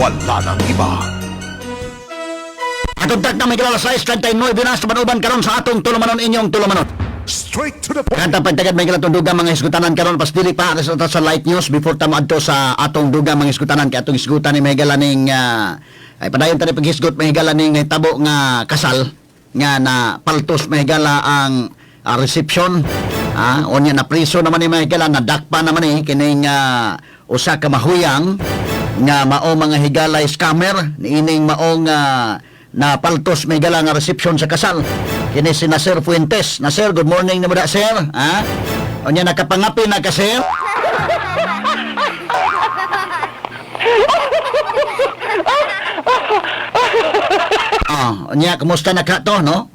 Wala nang iba. Atong tak na may kilala sa 39 binas manuban karon sa atong tulumanon inyong tulumanon. Straight to the point. Kanta pagtagad may kilatong dugang mga isgutanan karon pas dili pa resulta sa light news before tamo adto sa atong dugang mga isgutanan kay atong isgutan ni mahigala ning ay padayon tani paghisgot mahigala ning tabo nga kasal nga na paltos mahigala ang reception. Onya na priso naman ni mahigala na dakpa naman ni kining usa ka mahuyang nga mao mga higalay scammer niining maong na paltos may gala nga reception sa kasal kini si Nasir Fuentes. Nasir, good morning na mo da, sir. Onya nakapangapi na ka, sir? Onya, kumusta na ka to, no?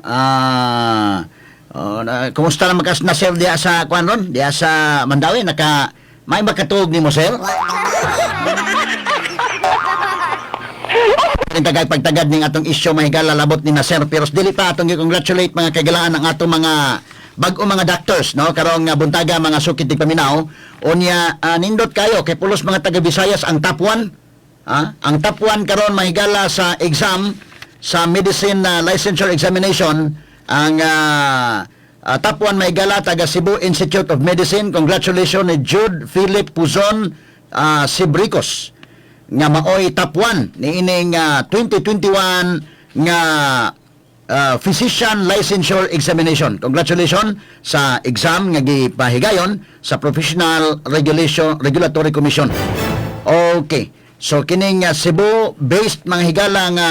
Kumusta na makas na, sir, diya sa kuan ron? Diya sa Mandawi, may makatuog ni mo, sir? Tagay pagtagad ning atong isyu mahigala labot ni Nasir, pero dili pa atong gi-congratulate mga kagalaan ang atong mga bag-o mga doctors, no, karong buntaga mga sukit ti paminaw. Unya nindot kayo kay pulos mga taga Visayas ang top 1. Ang top 1 karon mahigala sa exam sa medicine licensure examination. Ang top 1 mahigala taga Cebu Institute of Medicine. Congratulations ni Jude Philip Puzon Sibricos nga maoy top 1 niining 2021 nga physician licensure examination. Congratulations sa exam nga gipahigayon sa Professional Regulatory Commission. Okay, so kining Cebu based mga higala nga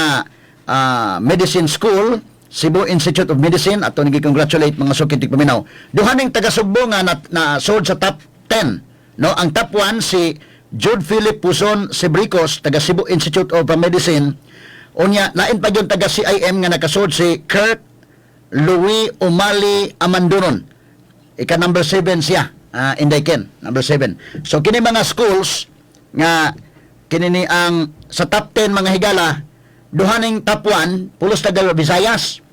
medicine school, Cebu Institute of Medicine, ato nagi-congratulate mga sukitig paminaw. Duhaning taga Sugbo nga na sod sa top 10, no? Ang top 1 si Jude Philip Puzon Sibricos, taga Cebu Institute of Medicine. Unya, lain pa yun taga CIM nga nakasod si Kurt Louis Umali Amanduron. Ika number 7 siya, Indaiken, number 7. So, kini mga schools nga, kini ni ang sa top 10 mga higala, duhaning top 1, pulos taga Visayas.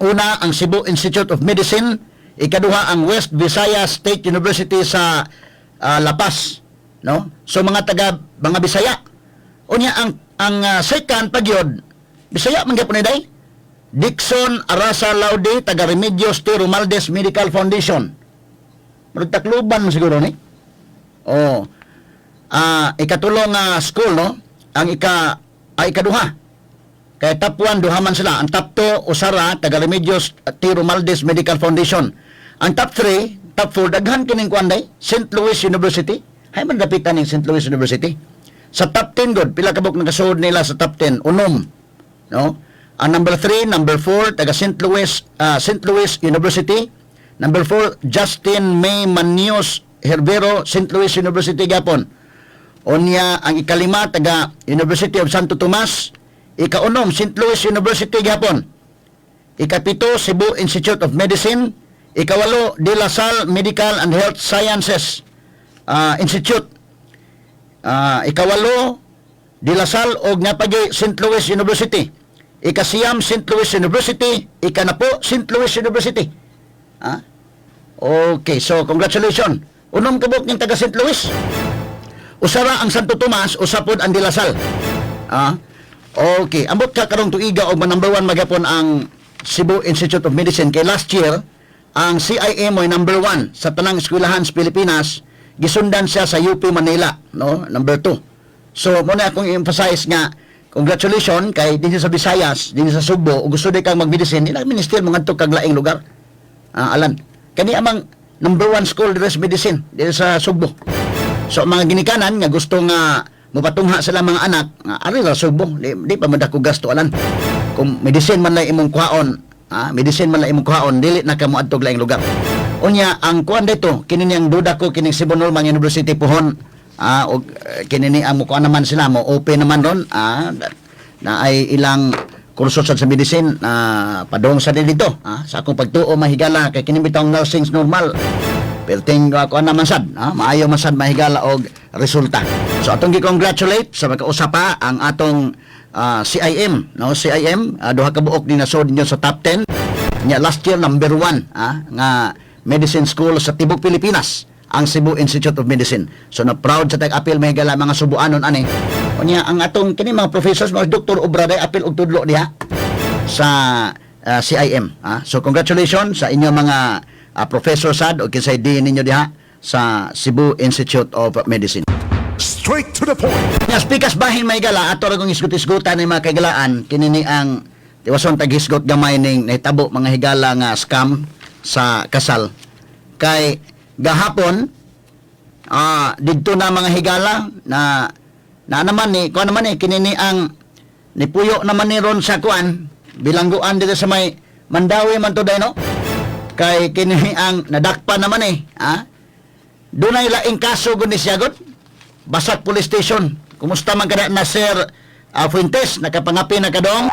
Una, ang Cebu Institute of Medicine. Ikaduha, ang West Visayas State University sa La Paz. No? So mga Bisaya. Unya ang second pagyod Bisaya man gyapon day. Dixon Arasa Laude taga Remedios T. Romaldes Medical Foundation. Magtakluban mo siguro ni. Ikatulong school, no? Ang ikaduha. Kay top 1 duha man sila. Ang top 2 Usara taga Remedios T. Romaldes Medical Foundation. Ang top 3, top 4 daghan kining kuan day St. Louis University. Hay man dapitan ng St. Louis University. Sa top 10 god, pila kabuk nagasuod nila sa top 10, unom. No? Ang number 3, number 4 taga St. Louis University. Number 4, Justin May Manios Herbero, St. Louis University gapon. Unya ang ikalima taga University of Santo Tomas. Ikaunom, St. Louis University gapon. Ikapito, Cebu Institute of Medicine. Ikawalo, De La Salle Medical and Health Sciences Institute. Ikawalo, De La Salle o nga pagi St. Louis University. Ikasiyam, St. Louis University. Ikanapo, St. Louis University. Okay, so congratulations. Unom kabuk ng taga St. Louis. Usara ang Santo Tomas, usapod ang De La Salle. Okay, ambot ka karong tuiga o number 1 magapon ang Cebu Institute of Medicine. Kay last year, ang CIM ay number 1 sa tanang eskwelahan sa Pilipinas. Gisundan siya sa UP Manila, no? Number 2. So, muna akong emphasize nga, congratulations kay din sa Visayas, din sa Sugbo, o gusto di kang mag-medicine, ilang minister mga ito kag laing lugar. Alan, kani amang number 1 school dress medicine din sa Sugbo. So, mga ginikanan nga gusto nga mupatungha sila mga anak, ari ra Sugbo, di pa madako gasto, alan. Kung medicine man lang imong kuhaon, dili na ka mo adtog laing lugar. Unya ang kuan dito kini niyang duda ko kining Cebu Normal University pohon og kini ni ang kuan naman sila mo open naman ron na ay ilang kurso sa medicine padong sa dito sa akong pagtuo mahigala kay kini bitong nursing normal perting kuan naman sad maayo man sad mahigala og resulta. So atong gi-congratulate sa pagkausap pa ang atong CIM, no? CIM duha ka buok ni nasod ninyo sa top 10 nya last year number 1 nga medicine school sa Tibok Pilipinas ang Cebu Institute of Medicine. So na proud sa tag-apil mahigala mga Subuanon ani Unya ang atong kini mga professors, mga doktor obra day apil og tudlo diha sa CIM. So congratulations sa inyo mga professor sad o kinsay din ninyo diha sa Cebu Institute of Medicine. Straight to the point. Nga speakas bahin may gala ato ra kong isgut-isgutan ni mga kagalaan kini ni ang tiwason taghisgot gamay ning nahitabo mga higala nga scam sa kasal. Kay gahapon didto na mga higala na naman ni kuan naman ni kini ni ang nipuyo naman ni ron sa kuan bilangguan dito sa may Mandawi man to day no. Kay kini ang nadakpan naman dunay laing kaso gud ni siya gud. Basak Police Station. Kumusta man kada na Sir Fuentes? Nakapangapi na kadong?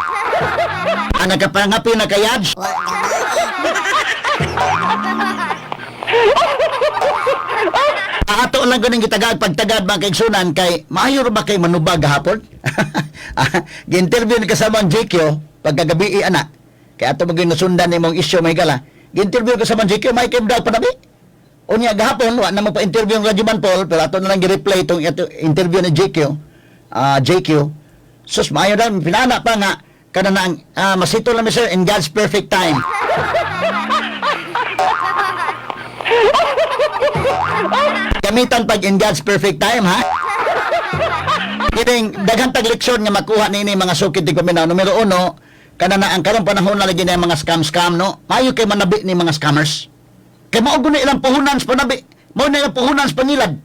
Nakapangapi na kayaj? Ato lang ganing gitagad pagtagad mga kaigsunan kay maayo ba kay manubag gahapon? Gi-interview ni kasama ang JQ pagkagabi ana. Kay ato maging nasundan ni mong isyu may gala. Gi-interview kasama ang JQ may kay daw panabi. Unya gahapon wa na magpa-interview ang Rajuman Paul pero ato na lang gi-replay itong interview ni JQ. Sus maayo daw pinana pa nga kada na masito lang sir in God's perfect time. Gamitan pag in God's perfect time Kining daghang tag leksyon nga makuha nini mga sukid ti paminaw. Numero 1, kada na ang karong panahon na lagi na mga scam no. Maayo kay manabi ni mga scammers. Kay mao guni ilang puhunan sa panabi. Mao na ilang puhunan sa panilad.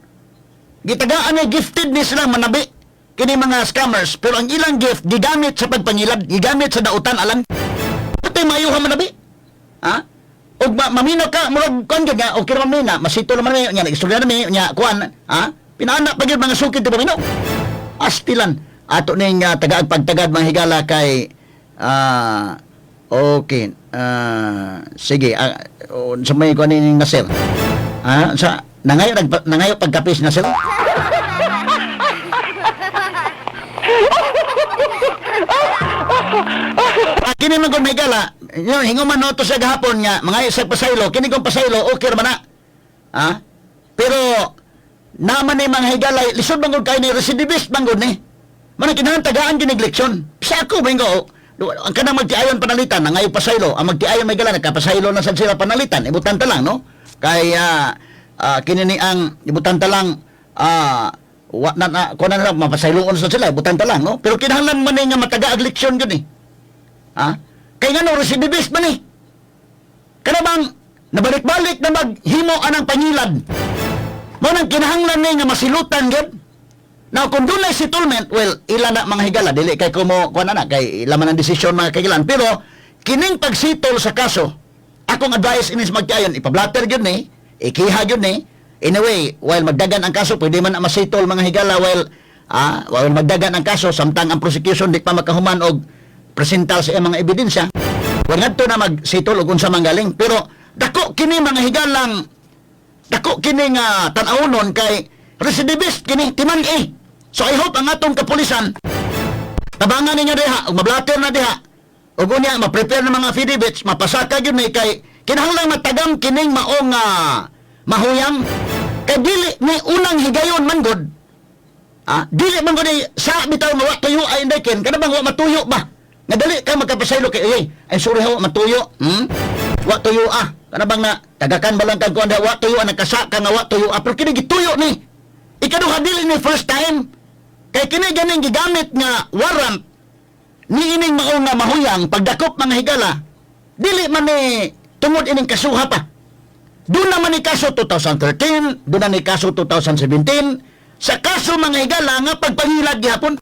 Gitagaan ay gifted ni silang manabi kini mga scammers pero ang ilang gift gigamit sa pagpangilad, gigamit sa dautan alang. Patay maayo ha manabi. Og mamino ka murag kon nga okay ra man na masito naman ni nya istorya nami nya kuan pinaanak pa gyud mga sukid ti paminaw. Astilan ato ning tagaag pagtagad mga higala kay okay. Sige. Sa may kuan ni Nasir. Sa nangayo pagkapis Nasir. Kini man kon may gala. Hinguman no to sa gahapon nga mga sa pasaylo, kini kong pasaylo okay ra man na. Pero naman ni mga higala lisod man gud kay ni recidivist man gud ni. Man kinahanglan tagaan kinig leksyon. Sa ako bingo ang kanang magtiayon panalitan na ngayon pasaylo ang magtiayon may gala nagkapasaylo na sa sila panalitan ibutan ta lang no kay kinini ang ibutan ta lang wa na kuno na mapasayloon sa sila ibutan ta lang no pero kinahanglan man nga mataga leksyon gyud kay ngano recidivist man kana bang nabalik-balik na maghimo anang pangilad mo nang kinahanglan ni nga masilutan gyud. Now, kung doon na settlement, well, ilan na mga higala, dili kay kumo, kuha na kay laman ang desisyon mga kagilan. Pero, kining pagsitol sa kaso, akong advice inis magtiayon, ipablatter yun ikiha yun Anyway, while magdagan ang kaso, pwede man na masitol mga higala, while magdagan ang kaso, samtang ang prosecution di pa makahuman og presental sa mga ebidensya, huwag nga na magsitol og unsa manggaling. Pero, dako kini mga higalang, dako kini nga tanawon kay recidivist kini timan So I hope ang atong kapulisan tabangan ninyo diha ug mablatter na diha ug unya ma-prepare ng mga affidavits mapasaka gyud ni kay kinahanglan matagam kining maong mahuyang kay dili ni unang higayon man gud dili man gud sa bitaw nga wa tuyo ay indekin kada bang wa matuyo ba nga dali ka magkapasaylo kay ay sorry ho matuyo wa tuyo kada bang na tagakan ba lang kag kuan wa tuyo nakasa ka nga wa tuyo pero kini gituyo ni ikaduha dili ni first time kay kini ganing gigamit nga warrant ni ining mao nga mahuyang pagdakop mga higala dili man ni tungod ining kasuha pa doon naman ni kaso 2013 doon na ni kaso 2017 sa kaso mga higala nga pagpangilad gihapon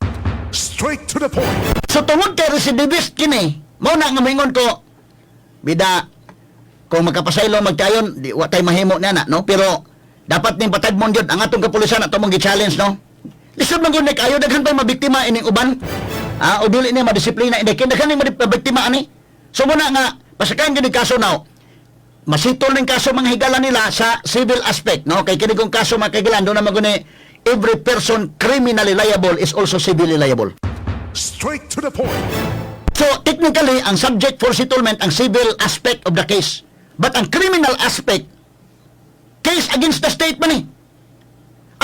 Straight to the point. so tungod kay recidivist kini mao na nga mingon ko bida kung magkapasaylo magkayon di wa tay mahimo na no pero dapat ning patagmon gyud ang atong kapulisan ato mong gi-challenge no. Lisod man gyud kayo daghan pa mabiktima ining uban. O dili ni madisiplina indi kin daghan ni mabiktima ani. So muna nga pasakan gyud kaso now. Masitol ning kaso mga higala nila sa civil aspect no kay kini kung kaso makagilan do na maguni every person criminally liable is also civilly liable. Straight to the point. So technically ang subject for settlement ang civil aspect of the case. But ang criminal aspect case against the state man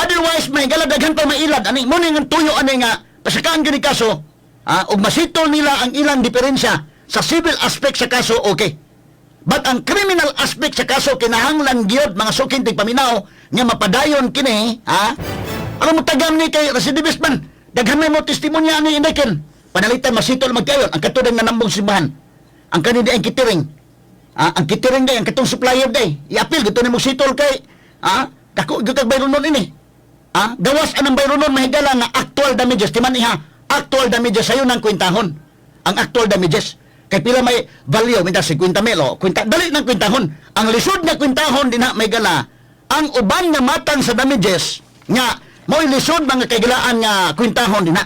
Otherwise, may galadaghan pa mailad. Ani, mo nga tuyo, ani nga, pasakaan gini kaso, ug masitol nila ang ilang diferensya sa civil aspect sa kaso, okay. But ang criminal aspect sa kaso, kinahanglan gyud mga suking tigpaminaw, nga mapadayon kini, alam mo tagam ni kay recidivist man, daghan may mo testimonya ni Indekin, panalitan masitol magkayon, ang katudang nanambong simbahan, ang kanindi ang kitiring, ang kitiring day, ang katong supplier day, i-appeal, gito ni mo sitol kay, dako, gito bayronon ini, gawas anang bayronon, mahigala nga actual damages, timan iha, actual damages, sayo ng kwintahon, ang actual damages, kay pila may value, minta 50 mil, dali ng kwintahon, ang lisod nga kwintahon, din may gala, ang uban nga matang sa damages, nga, mo'y lisod mga kaigalaan nga kwintahon din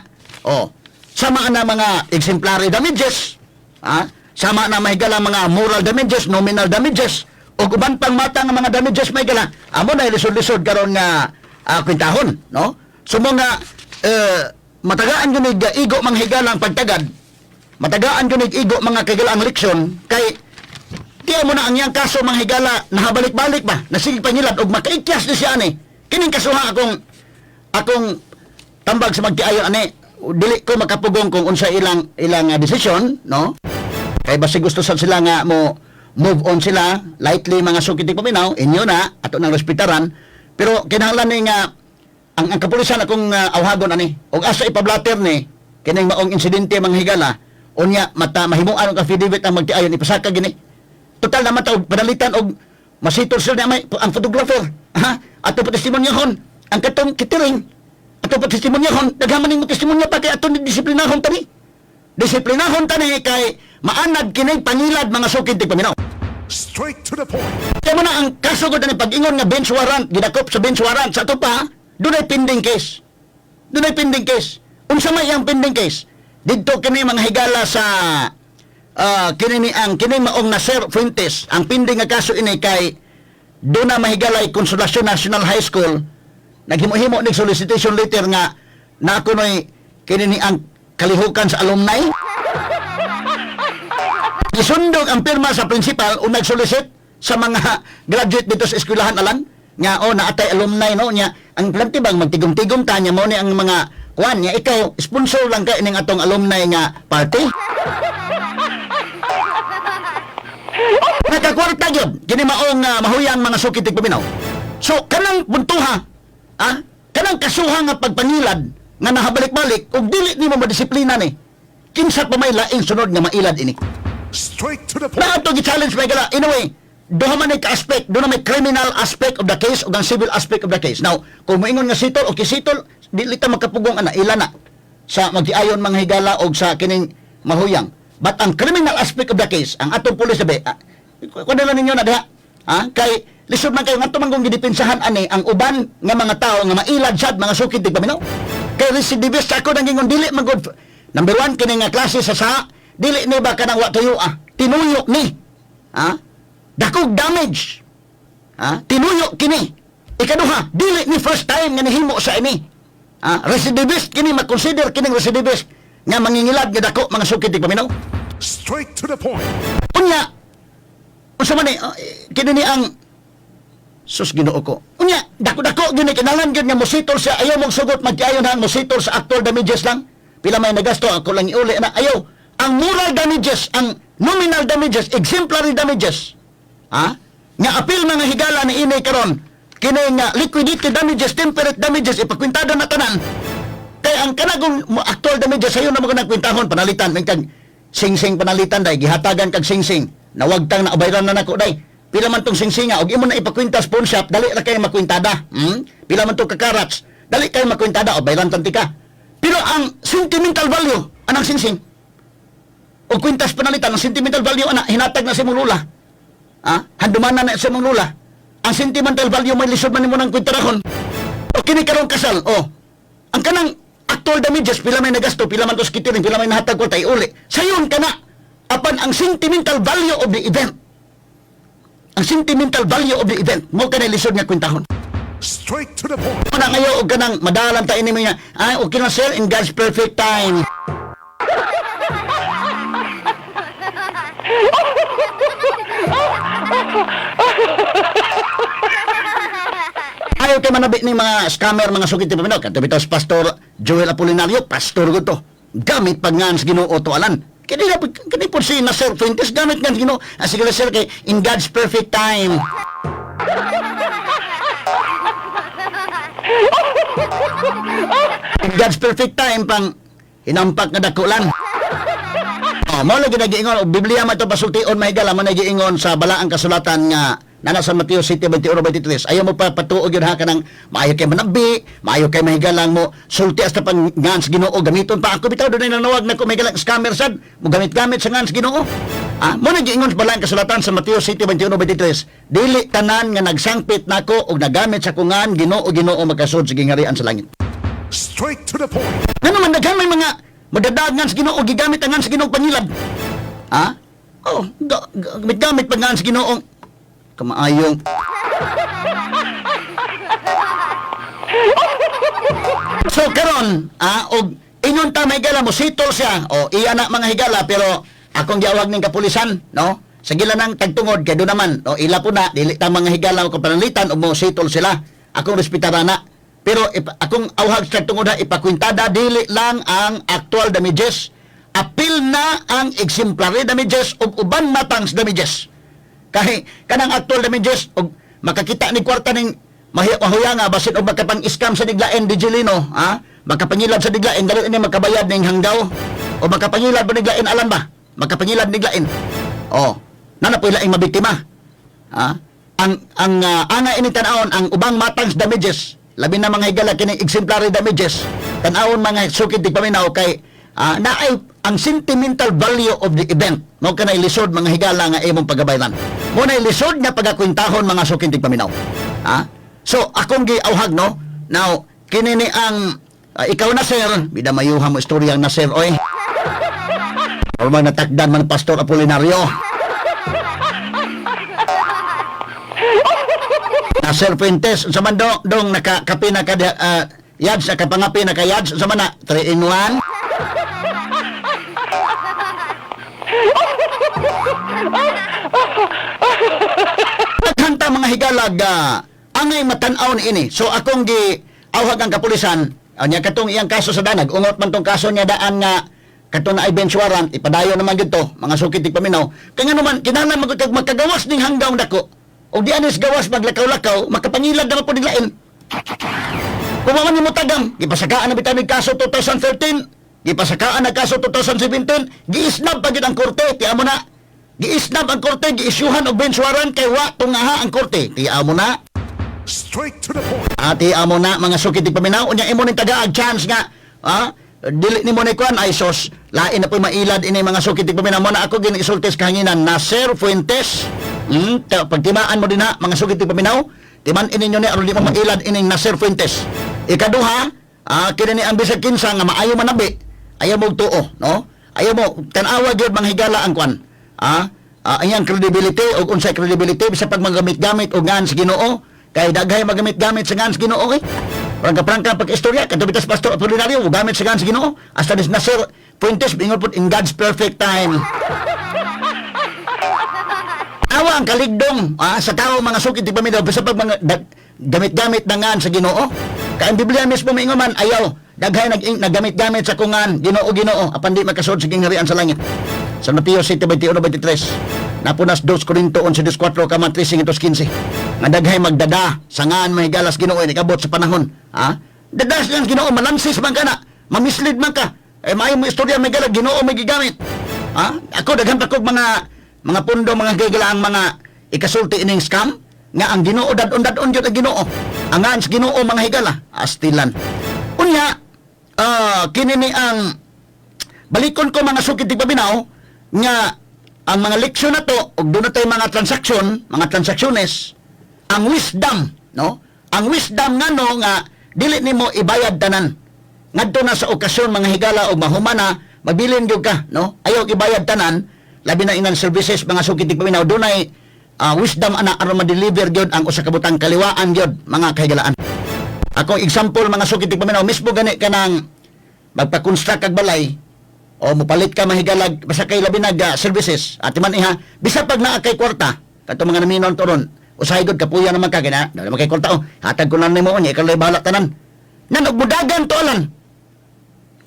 sama na mga exemplary damages, sama na may gala mga moral damages, nominal damages, o uban pang mata nga mga damages may gala, amo na lisod-lisod karon nga kwintahon, no? So mga matagaan yun igo mga higalang pagtagad, matagaan yun igo mga kaigalang leksyon, kay tiya mo na ang iyang kaso mga higala nahabalik-balik ba, nasigig pangilad, o makaikyas ni siya ani, kining kasuha akong tambag sa magtiayon ani, dili ko makapugong kung unsa ilang desisyon, no? Kay basi gusto sad sila nga mo move on sila, lightly mga sukiti paminaw, inyo na ato nang respetaran, pero kinahanglan ni nga ang kapulisan akong awhagon ani, og asa ipablater ni kining maong insidente mga higala, unya mata mahimuan og affidavit ang magtiayon ipasaka gini. Total naman ta og panalitan og masitol sila na may ang photographer, ato pa testimonyahon ang katong kitiring, ato pa testimonyahon, daghaman ning testimonya pa kay ato ni disiplinahon tani. Disiplinahon tani kay maanad kining pangilad mga sukid tigpaminaw. Straight to the point. Kaya mo na ang kaso ko na pag-ingon nga bench warrant, ginakop sa bench warrant, sa ito pa, doon ay pending case. Doon ay pending case. Unsa may ang pending case? Dito kini mga higala sa kini maong Nasir Fuentes, ang pending nga kaso ini kay doon na mahigalay Consolacion National High School, naghimo-himo ning solicitation letter nga na ako no'y kini ang kalihukan sa alumni. Isundog ang pirma sa principal o nag-solicit sa mga graduate dito sa eskwelahan alang nga naatay alumni no nya ang plantibang magtigom-tigom ta nya mo ni ang mga kuan nya ikaw sponsor lang ka ining atong alumni nga party. Nakakwarta gyud kini maong mahuyang mga sukit tigpaminaw. So kanang buntuha kanang kasuha nga pagpangilad nga nahabalik-balik ug dili nimo madisiplina ni kinsa pa may laing sunod nga mailad ini. Straight to the point. Na ito gi-challenge may gala. Anyway, doon man ka-aspect, doon na may criminal aspect of the case o ang civil aspect of the case. Now, kung moingon nga sitol o kisitol, dili ta magkapugong ila na sa mag-iayon mga higala o sa kining mahuyang. But ang criminal aspect of the case, ang atong pulis sabi, kung nila ninyo na diha, kay lisod man kayo nga ito man kung gidipinsahan ani, ang uban nga mga tao nga mailad sad, mga sukid, tigpaminaw. Kay recidivist ako nang gingon, dili man good. Number one, kining nga klase sa dili ni ba kanang wa tuyo tinuyok ni dakog damage tinuyok kini ikaduha dili ni first time nga nihimo sa ini recidivist kini makonsider kining recidivist nga mangingilad nga dako mga sukid tigpaminaw. Straight to the point. Unya unsa man ni kini ni ang sus Ginoo ko unya dako gini kinalan gyud nga mositol sa ayaw mong sugot magkayon hang mositol sa actual damages lang pila may nagasto ako lang iuli na ayaw. Ang moral damages, ang nominal damages, exemplary damages, nga apil mga higala na inay karon, kini nga liquidated damages, temperate damages, ipakwintada na tanan. Kaya ang kanagong actual damages, sayo na mga nagkwintahon, panalitan, may kag sing-sing panalitan, day, gihatagan kag sing-sing, nawagtang na abayran na nako, day, pila man tong sing-singa, og imo na ipakwinta sa pawn shop, dali na kayo makwintada. Pila man tong kakarats, dali kayo makwintada, abayran tantika. Pero ang sentimental value, anang sing-sing, o kwintas panalitan, ang sentimental value ana hinatag na si mong lula. Handumanan na si mong lula. Ang sentimental value may lisod man nimo nang kwintarahon. O kini karon kasal, ang kanang actual damages pila may nagasto, pila man tos kitiring, pila may nahatag ko tay uli. Sayon kana apan ang sentimental value of the event. Ang sentimental value of the event mo kanay lisod nga kwintahon. Straight to the point. Ana kayo og kanang madalan ta ini mo niya. Okay na sir, in God's perfect time. I maayo kay manabi ni mga scammer, mga sukit ti paminaw. Kadto bitaw si Pastor Joel Apolinario, pastor ko to. Gamit pag nga sa Ginoo to alan. Kani po si Nasir Fuentes, gamit nga sa Ginoo. Sige Nasir, kay in God's perfect time. In God's perfect time, pang hinampak na dakulan. Mao lagi nagiingon og Biblia man to pasultion mahigala man nagiingon sa balaang kasulatan nga nana sa Mateo 7:21-23. Ayaw mo pa patuog yun ha kanang maayo kay manabi, maayo kay mahigalang mo sulti hasta pang ngans Ginoo gamiton pa ako bitaw dunay nanawag na ko mahigalang scammer sad mo gamit-gamit sa ngans Ginoo. Mo nagiingon sa balaang kasulatan sa Mateo 7:21-23. Dili tanan nga nagsangpit nako og nagamit sa kungan Ginoo makasud sa gingarian sa langit. Straight to the point. Ano man daghan may mga madadagan sa Ginoo gigamit ang sa Ginoo pangilad. Gamit pag sa Ginoo. Kamaayong. So karon, og ingon ta may higala mo sitol siya o iya na mga higala pero akong giawag ning kapulisan, no? Sa gila nang tagtungod kay do naman, no, ila po na dili ta mga higala ko panalitan og mo sitol sila. Akong respetara na. Pero akong awhag sa tungod ha, ipakwintada, dili lang ang actual damages. Apil na ang exemplary damages o uban matangs damages. Kahit kanang actual damages, o makakita ni kwarta ning mahuyanga, basin o makapang-scam sa diglaen, Digilino, makapangilad sa diglaen, dali ini makabayad ning hanggaw, o makapangilad ba diglaen, alam ba? Makapangilad diglaen. Nana po ilaing mabiktima. Ang anga ini tanawon, ang ubang matangs damages, labi na mga higala kining exemplary damages tanawon mga sukid di paminaw kay naay ang sentimental value of the event mo kanay lisod mga higala nga imong pagabayran mo na lisod nga pagakwintahon mga sukid di paminaw. So akong giawhag no now kini ni ang ikaw na sir bida mayuha mo istorya na sir oy o man natakdan man Pastor Apolinario. Sir Fuentes, sa man dong nakakapi na ka yads, nakapangapi na ka yads, sa man na 3-in-1. Naghanta mga higalag, angay matanaw ni ini. So akong awhag ang kapulisan, niya katong iyang kaso sa danag, ungot man tong kaso niya daan nga, katong na ay bench warrant, ipadayo naman gito, mga sukitig paminaw. Kaya naman, kinahanglan magkagawas ning hanggang dako. O di anis gawas maglakaw-lakaw, makapangilad naman po niglain. Kumaman ni mo tagam, gipasakaan na bitaw kaso 2013, gipasakaan na kaso 2017, giisnab pagid ang korte, tiya mo na. Giisnab ang korte, giisyuhan og bench warrant kay wa tungaha ang korte, tiya mo na. Straight to the point. Tiya mo na mga sukitig paminaw, unya imo ning tagaag chance nga, dili ni mo ni kuan ay sos, lain na po mailad ini mga sukitig paminaw mo na ako ginisultis kahanginan na Sir Fuentes. Pagtimaan mo din ha, mga sugit paminaw, timan ininyo ni aron di mo mailad ining Nasir Fuentes. Ikaduha, kini ni ang bisag kinsa nga maayo manabi, ayaw mo tuo, no? Ayaw mo tan-awa gyud mga higala ang kwan. Ayang credibility o unsay credibility bisa pag magamit-gamit og ngans Ginoo, kay daghay magamit-gamit sa ngans Ginoo kay. Prangka-prangka pag istorya kadto bitas Pastor Apolinario gamit sa ngans Ginoo, hasta ni Nasir Fuentes bingon pud in God's perfect time. Awa ang kaligdong sa tao mga sukid di paminaw sa pag mga gamit-gamit nangan sa Ginoo. Kay ang Biblia mismo maingon man ayaw daghay naggamit-gamit sa kungan Ginoo apan di makasud sa gingharian sa langit. Sa Mateo 7:21-23 napunas 2 Corinto 11:4 kaman 13:15 nga daghay magdada sa ngan mahigalas Ginoo ni kabot sa panahon. Dadas lang Ginoo malansis man kana, mamislead man ka. Maayo mo istorya mahigalas Ginoo may gigamit. Ako daghan pa kog mga pundo, mga gigala ang mga ikasulti ining scam nga ang Ginoo dadon-dadon jud ang Ginoo. Ang ngans Ginoo mga higala astilan. Unya kini ni ang balikon ko mga sukid paminaw nga ang mga leksyon na to ug doon tay mga transaksyones ang wisdom, no? Ang wisdom nga dili nimo ibayad tanan. Ngadto na sa okasyon mga higala og mahumana mabilin gyud ka, no? Ayaw ibayad tanan. Labi na inan services mga sukid paminaw dunay wisdom ana aron ma-deliver gyud ang usa ka butang kaliwaan gyud mga kahigalaan. Ako example mga sukid paminaw mismo gani kanang magpa-construct kag balay o mopalit ka mahigalag basta kay labi nag services at man iha bisa pag naa kay kwarta kato mga naminon turon Usahay gud kapuya naman ka kina. Dali man kay kwarta oh. Hatag ko na nimo unya ikaw lay bahala tanan. Nan og mudagan to alan.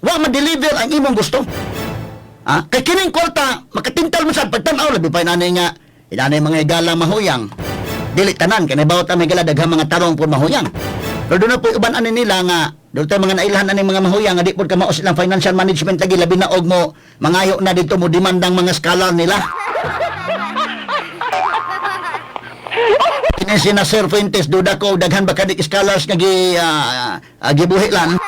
Wa ma-deliver ang imong gusto. Kay kining kwarta makatintal mo sad pagtan-aw labi pa inanay nga inanay mga higala mahuyang. Dili tanan kay nabawat ang higala daghang mga tarong pud mahuyang. Pero doon na po iban ani nila nga doon tayo mga nailahan ani mga mahuyang nga di po ka mao silang financial management lagi labi na og mo mangayo na dito mo demandang mga scholar nila. Kini sina Sir Fuentes duda ko daghan ba kadik scholars nga gibuhi lan.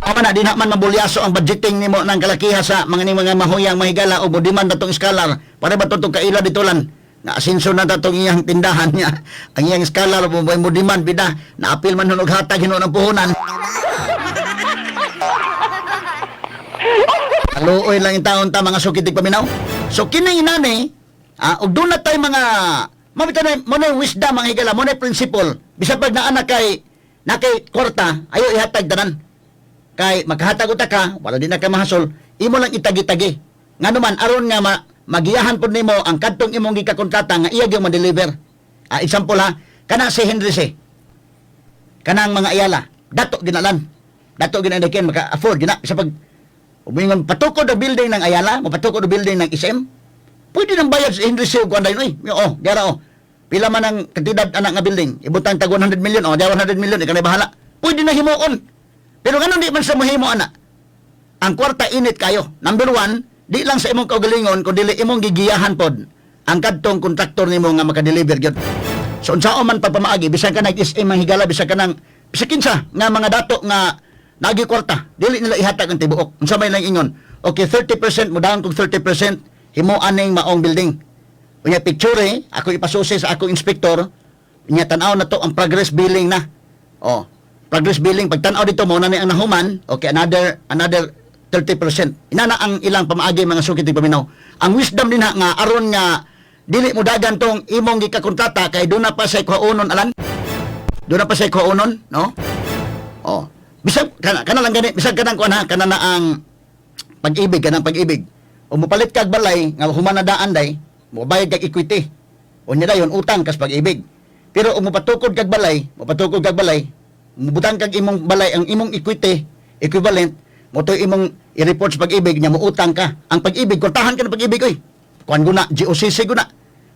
Ama na di na man mabulyaso ang budgeting nimo ng kalakiha sa mga mahuyang mahigala o demand natong scholar para ba tutong kaila ditolan na asinso na tatong iyang tindahan niya ang iyang scholar mo demand bida na apil man og hatag hinuon ang puhunan. Aluoy lang yung taon ta mga sukitig paminaw. So kining inani og doon na tayo mga mamitanay mo na wisdom mga higala mo na principle bisan pag naa na kay korta ayo ihatag tanan. Kay maghatag uta ka, wala din na ka mahasol, imo lang itagi-tagi. Nga naman, aron nga magiyahan po nimo ang kadtong imong gikakontrata nga iya gyud ma-deliver. Example ha, kana si Henry C. Kanang mga iyala, dato ginalan. Dato ginadakin maka-afford gina sa pag umingon patukod ang building ng Ayala, mapatukod ang building ng SM. Pwede nang bayad si Henry C og kuanday oy. Oh, diara oh. Pila man ang kantidad anak nga building, ibutang tag 100 million oh, diara 100 million ikanay bahala. Pwede na himuon. Pero ganun di man sa mahimo ana. Ang kwarta init kayo. Number 1, di lang sa imong kaugalingon kundi imong gigiyahan pod ang kadtong kontraktor nimo nga maka-deliver gyud. So unsaon man pagpamaagi bisan ka nag-SM ang higala bisan ka nang bisan kinsa nga mga dato nga nagi kwarta, dili nila ihatag ang tibuok. Unsa may lang ingon? Okay, 30% mo dahon kog 30% himo aning maong building. Unya picture ako ipasusi sa akong inspektor. Unya tan-aw na to ang progress billing na. Oh. Progress billing, pag tanaw dito mo na ni ang nahuman, okay, another 30%. Inana ang ilang pamaagi mga sukitig paminaw. Ang wisdom din nga aron nga dili mo dagan tong imong gikakontrata kay doon na pa sa kuhaunon alan. Doon na pa sa kuhaunon, no? Oh. Bisag kana lang gani, bisag kanang kuan ha, kana na ang pag-ibig, kanang pag-ibig. O mopalit kag balay nga human na daan day, mo bayad kag equity. Unya dayon utang kas pag-ibig. Pero o mopatukod kag balay, mubutang kag imong balay ang imong equity equivalent mo to imong i-report sa pag-ibig nya muutang ka ang pag-ibig kortahan ka ng pag-ibig oy kuan guna GOCC guna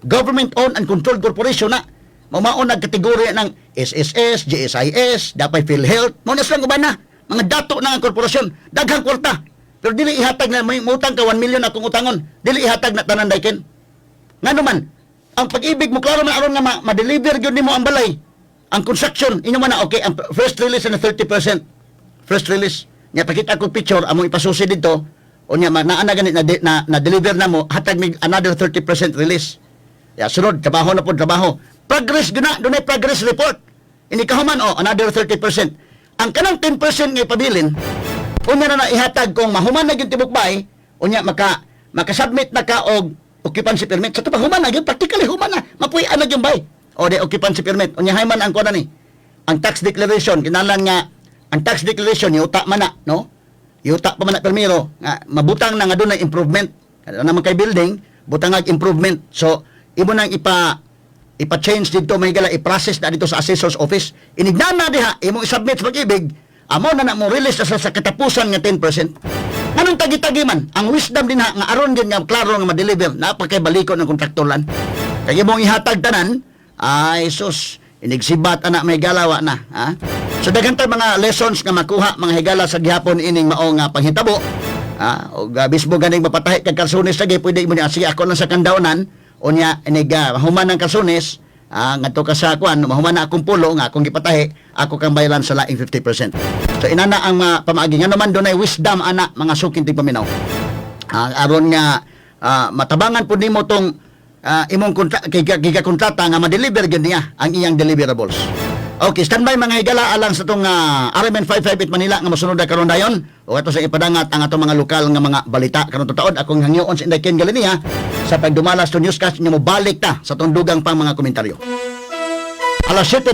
government owned and controlled corporation na mao nag kategorya ng SSS GSIS dapat PhilHealth mo na silang uban na mga dato na ang korporasyon daghang kwarta pero dili ihatag na may utang ka 1 million akong utangon dili ihatag na tanan dayken ngano man ang pag-ibig mo klaro man aron nga ma-deliver gyud nimo ang balay. Ang construction, inyo man na, okay, ang first release na 30%. First release. Nga, pakita ko picture, among ipasusi dito, o nga, naana ganit na deliver na mo, hatag mig another 30% release. Ya, sunod, trabaho na po, trabaho. Progress, guna, doon ay progress report. Ini kahuman, another 30%. Ang kanang 10% nga ipabilin, unya na ihatag kung mahuman na yung tibukbay, unya, makasubmit na ka og occupancy permit. Sa ito pa, human na, yung practically human na, mapuyan na yung bay. O de occupancy permit. Unya man ang kuan ni. Ang tax declaration kinahanglan nga ang tax declaration yuta man na, no? Yuta pa man na permiro nga mabutang na nga dunay improvement. Kada naman kay building, butang nga improvement. So imo nang ipa-change dito may gala i-process na dito sa assessor's office. Inignana diha imo i-submit sa pag-ibig. Amo na mo release sa katapusan nga 10%. Anong tagi-tagi man? Ang wisdom din nga aron din nga klaro nga ma-deliver napakay balikon ng kontraktoran. Kaya mong ihatag tanan ay sus, inigsibat anak may galawa na, ha? So daghan tay mga lessons nga makuha mga higala sa gihapon ining mao nga panghitabo. Og bisbo ganing mapatahi kag kalsones lagi pwede mo niya sige ako lang sa kandawnan unya inig mahuman ng kalsones ngadto ka sa kwan mahuman na akong pulo nga akong gipatahi ako kang bayaran sa laing 50%. So inana ang pamaagi nga naman dunay wisdom ana mga suking tigpaminaw. Aron nga matabangan pud nimo tong imong kontrata nga ma-deliver gyud niya ang iyang deliverables. Okay, standby mga higala alang sa itong RMN 558 Manila nga masunod na karon dayon o ato sa ipadangat ang atong mga lokal nga mga balita karon tuod akong hangyoon sa Inday Ken Galenia sa pagdumalas to newscast niyo mo balik ta sa itong dugang pang mga komentaryo. Alas 7